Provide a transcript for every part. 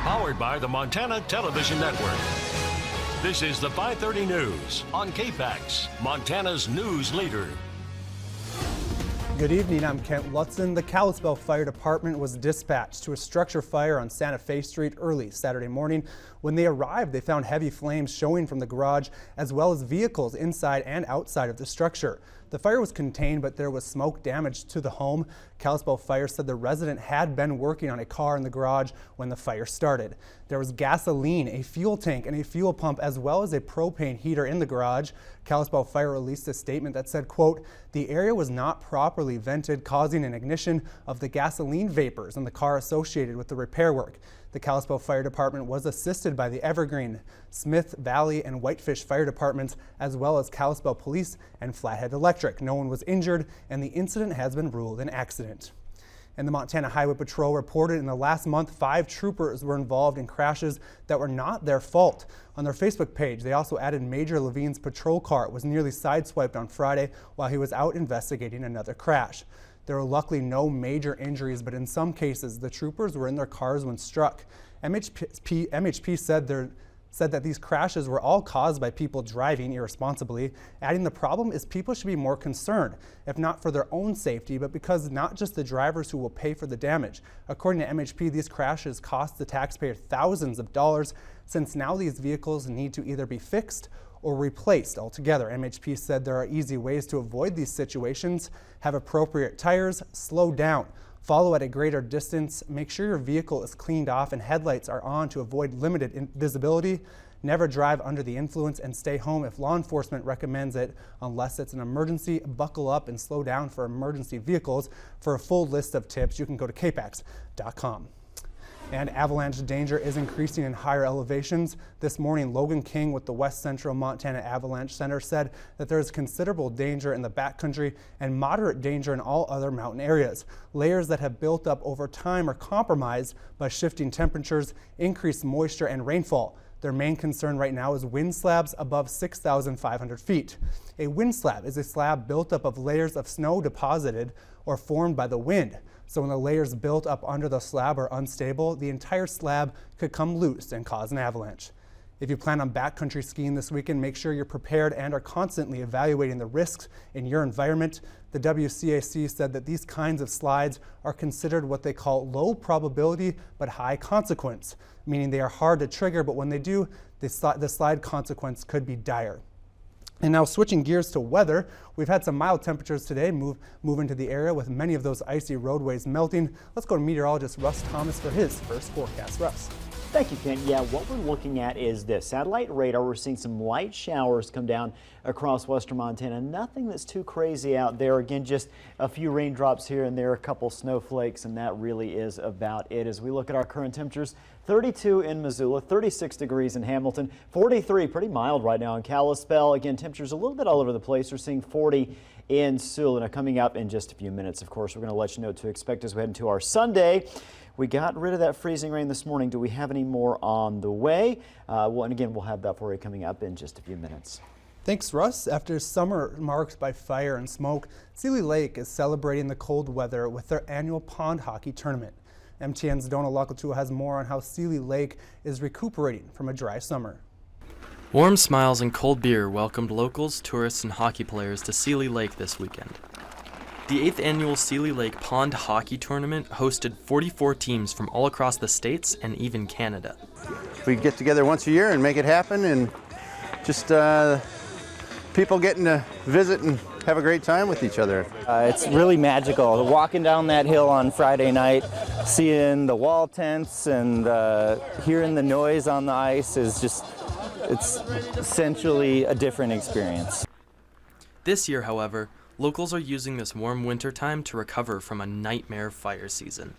Powered by the Montana Television Network. This is the 530 News on KPAX, Montana's news leader. Good evening, I'm Kent Lutzen. The Kalispell Fire Department was dispatched to a structure fire on Santa Fe Street early Saturday morning. When they arrived, they found heavy flames showing from the garage, as well as vehicles inside and outside of the structure. The fire was contained, but there was smoke damage to the home. Kalispell Fire said the resident had been working on a car in the garage when the fire started. There was gasoline, a fuel tank, and a fuel pump, as well as a propane heater in the garage. Kalispell Fire released a statement that said, quote, "The area was not properly vented, causing an ignition of the gasoline vapors in the car associated with the repair work." The Kalispell Fire Department was assisted by the Evergreen, Smith Valley, and Whitefish Fire Departments, as well as Kalispell Police and Flathead Electric. No one was injured, and the incident has been ruled an accident. And the Montana Highway Patrol reported in the last month 5 troopers were involved in crashes that were not their fault. On their Facebook page, they also added Major Levine's patrol car was nearly sideswiped on Friday while he was out investigating another crash. There were luckily no major injuries, but in some cases, the troopers were in their cars when struck. MHP said that these crashes were all caused by people driving irresponsibly, adding the problem is people should be more concerned, if not for their own safety, but because not just the drivers who will pay for the damage. According to MHP, these crashes cost the taxpayer thousands of dollars, since now these vehicles need to either be fixed or replaced altogether. MHP said there are easy ways to avoid these situations. Have appropriate tires, slow down, follow at a greater distance, make sure your vehicle is cleaned off and headlights are on to avoid limited visibility. Never drive under the influence and stay home if law enforcement recommends it. Unless it's an emergency, buckle up and slow down for emergency vehicles. For a full list of tips, you can go to KPAX.com. And avalanche danger is increasing in higher elevations. This morning, Logan King with the West Central Montana Avalanche Center said that there is considerable danger in the backcountry and moderate danger in all other mountain areas. Layers that have built up over time are compromised by shifting temperatures, increased moisture, and rainfall. Their main concern right now is wind slabs above 6,500 feet. A wind slab is a slab built up of layers of snow deposited or formed by the wind. So when the layers built up under the slab are unstable, the entire slab could come loose and cause an avalanche. If you plan on backcountry skiing this weekend, make sure you're prepared and are constantly evaluating the risks in your environment. The WCAC said that these kinds of slides are considered what they call low probability but high consequence, meaning they are hard to trigger, but when they do, the slide consequence could be dire. And now switching gears to weather, we've had some mild temperatures today move into the area with many of those icy roadways melting. Let's go to meteorologist Russ Thomas for his first forecast. Russ. Thank you, Ken. Yeah, what we're looking at is this satellite radar. We're seeing some light showers come down across western Montana. Nothing that's too crazy out there. Again, just a few raindrops here and there, a couple snowflakes, and that really is about it. As we look at our current temperatures, 32 in Missoula, 36 degrees in Hamilton, 43, pretty mild right now in Kalispell. Again, temperatures a little bit all over the place. We're seeing 40 in Sewell. Now, coming up in just a few minutes, of course, we're going to let you know what to expect as we head into our Sunday. We got rid of that freezing rain this morning. Do we have any more on the way? And again, we'll have that for you coming up in just a few minutes. Thanks, Russ. After summer marked by fire and smoke, Seeley Lake is celebrating the cold weather with their annual pond hockey tournament. MTN's Donna Localtua has more on how Seeley Lake is recuperating from a dry summer. Warm smiles and cold beer welcomed locals, tourists, and hockey players to Seeley Lake this weekend. The 8th annual Seeley Lake Pond Hockey Tournament hosted 44 teams from all across the states and even Canada. We get together once a year and make it happen, and just people getting to visit and have a great time with each other. It's really magical. Walking down that hill on Friday night, seeing the wall tents and hearing the noise on the ice is just, it's essentially a different experience. This year, however, locals are using this warm winter time to recover from a nightmare fire season.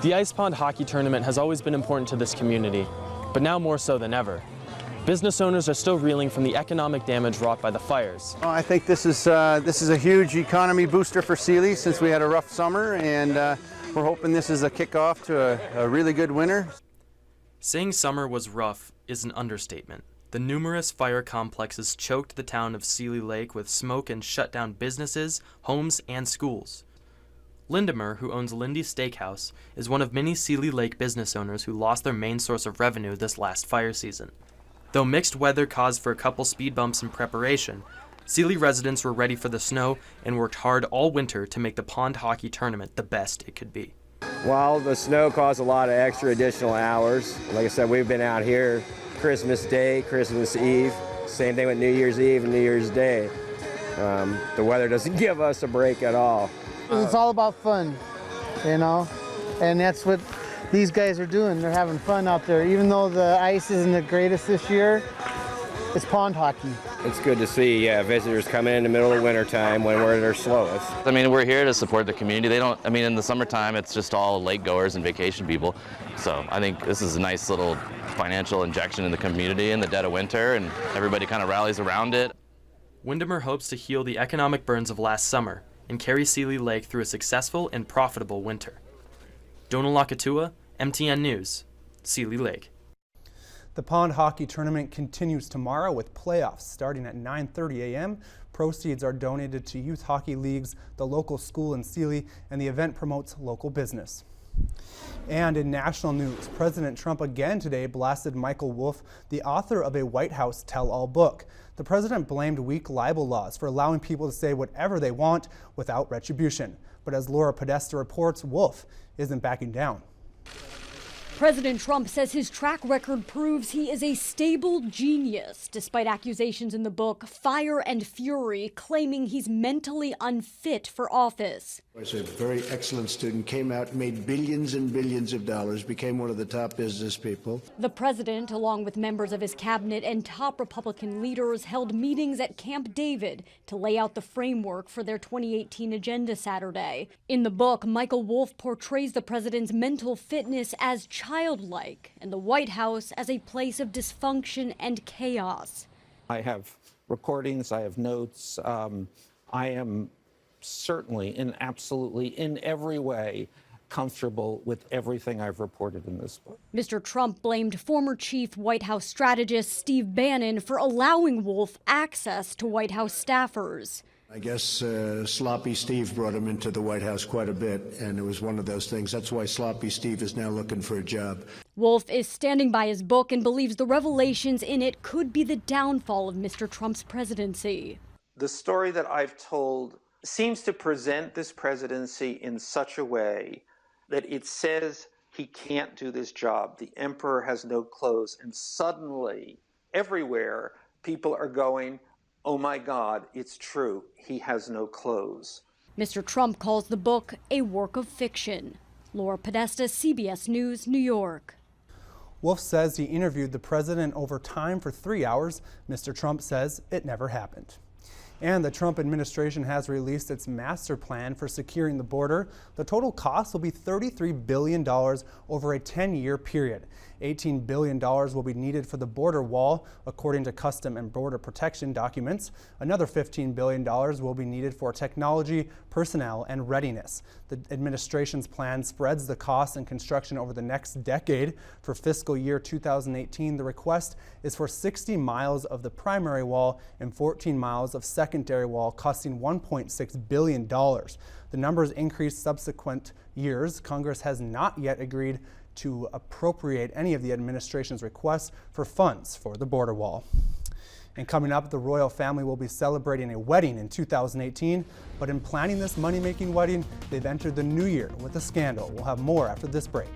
The Ice Pond Hockey Tournament has always been important to this community, but now more so than ever. Business owners are still reeling from the economic damage wrought by the fires. Well, I think this is a huge economy booster for Seeley since we had a rough summer, and we're hoping this is a kickoff to a really good winter. Saying summer was rough is an understatement. The numerous fire complexes choked the town of Seeley Lake with smoke and shut down businesses, homes, and schools. Lindemer, who owns Lindy's Steakhouse, is one of many Seeley Lake business owners who lost their main source of revenue this last fire season. Though mixed weather caused for a couple speed bumps in preparation, Seeley residents were ready for the snow and worked hard all winter to make the pond hockey tournament the best it could be. Well, the snow caused a lot of extra additional hours. Like I said, we've been out here Christmas Day, Christmas Eve, same thing with New Year's Eve and New Year's Day. The weather doesn't give us a break at all. It's all about fun, you know, and that's what these guys are doing. They're having fun out there. Even though the ice isn't the greatest this year, it's pond hockey. It's good to see visitors come in the middle of winter time when we're at our slowest. I mean, we're here to support the community. In the summertime, it's just all lake goers and vacation people. So I think this is a nice little financial injection in the community in the dead of winter, and everybody kind of rallies around it. Windermere hopes to heal the economic burns of last summer and carry Seeley Lake through a successful and profitable winter. Donal Lakatua, MTN News, Seeley Lake. The pond hockey tournament continues tomorrow with playoffs starting at 9:30 a.m. Proceeds are donated to youth hockey leagues, the local school in Seeley, and the event promotes local business. And in national news, President Trump again today blasted Michael Wolff, the author of a White House tell-all book. The president blamed weak libel laws for allowing people to say whatever they want without retribution. But as Laura Podesta reports, Wolff isn't backing down. President Trump says his track record proves he is a stable genius, despite accusations in the book Fire and Fury claiming he's mentally unfit for office. I was a very excellent student, came out, made billions and billions of dollars, became one of the top business people. The president, along with members of his cabinet and top Republican leaders, held meetings at Camp David to lay out the framework for their 2018 agenda Saturday. In the book, Michael Wolff portrays the president's mental fitness as childlike and the White House as a place of dysfunction and chaos. I have recordings, I have notes. I am certainly and absolutely in every way comfortable with everything I've reported in this book. Mr. Trump blamed former chief White House strategist Steve Bannon for allowing Wolff access to White House staffers. I guess Sloppy Steve brought him into the White House quite a bit, and it was one of those things. That's why Sloppy Steve is now looking for a job. Wolff is standing by his book and believes the revelations in it could be the downfall of Mr. Trump's presidency. The story that I've told seems to present this presidency in such a way that it says he can't do this job. The emperor has no clothes, and suddenly, everywhere, people are going, oh my God, it's true, he has no clothes. Mr. Trump calls the book a work of fiction. Laura Podesta, CBS News, New York. Wolff says he interviewed the president over time for 3 hours. Mr. Trump says it never happened. And the Trump administration has released its master plan for securing the border. The total cost will be $33 billion over a 10-year period. $18 billion will be needed for the border wall, according to Custom and Border Protection documents. Another $15 billion will be needed for technology, personnel, and readiness. The administration's plan spreads the costs and construction over the next decade. For fiscal year 2018, the request is for 60 miles of the primary wall and 14 miles of secondary wall, costing $1.6 billion. The numbers increase subsequent years. Congress has not yet agreed to appropriate any of the administration's requests for funds for the border wall. And coming up, the royal family will be celebrating a wedding in 2018, but in planning this money-making wedding, they've entered the new year with a scandal. We'll have more after this break.